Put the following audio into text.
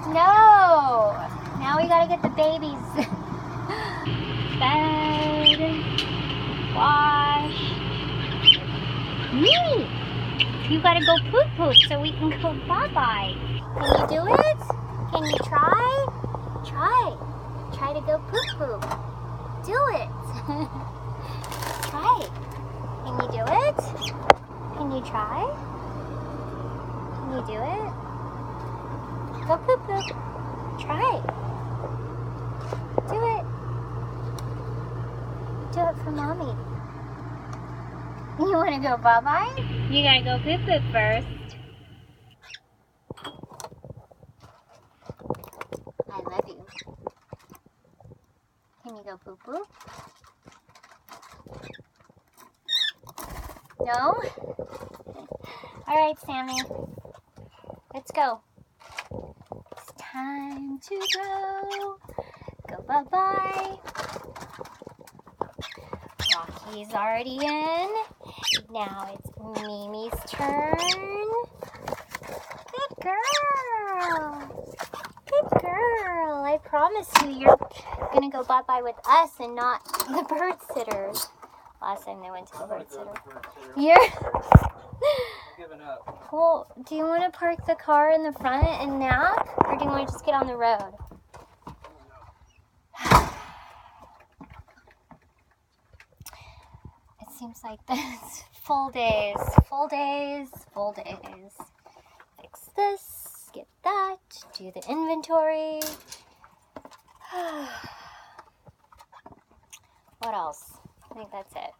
No! Now we gotta get the babies fed, washed. Me! You gotta go poop so we can go bye-bye. Can you do it? Can you try? Try. Try to go poop. Do it. Try. Can you do it? Can you try? Can you do it? Go poop. Try. Do it. Do it for mommy. You want to go bye-bye? You gotta go poop first. I love you. Can you go poo-poo? No? Alright, Sammy. Let's go. It's time to go. Go bye-bye. Rocky's already in. Now it's Mimi's turn. Good girl. Good girl. I promise you, you're gonna go bye-bye with us and not the bird sitters. Last time they went to the bird sitter. You're giving up. Well, do you want to park the car in the front and nap? Or do you want to just get on the road? It seems like this. Full days. Fix this, get that, do the inventory. What else? I think that's it.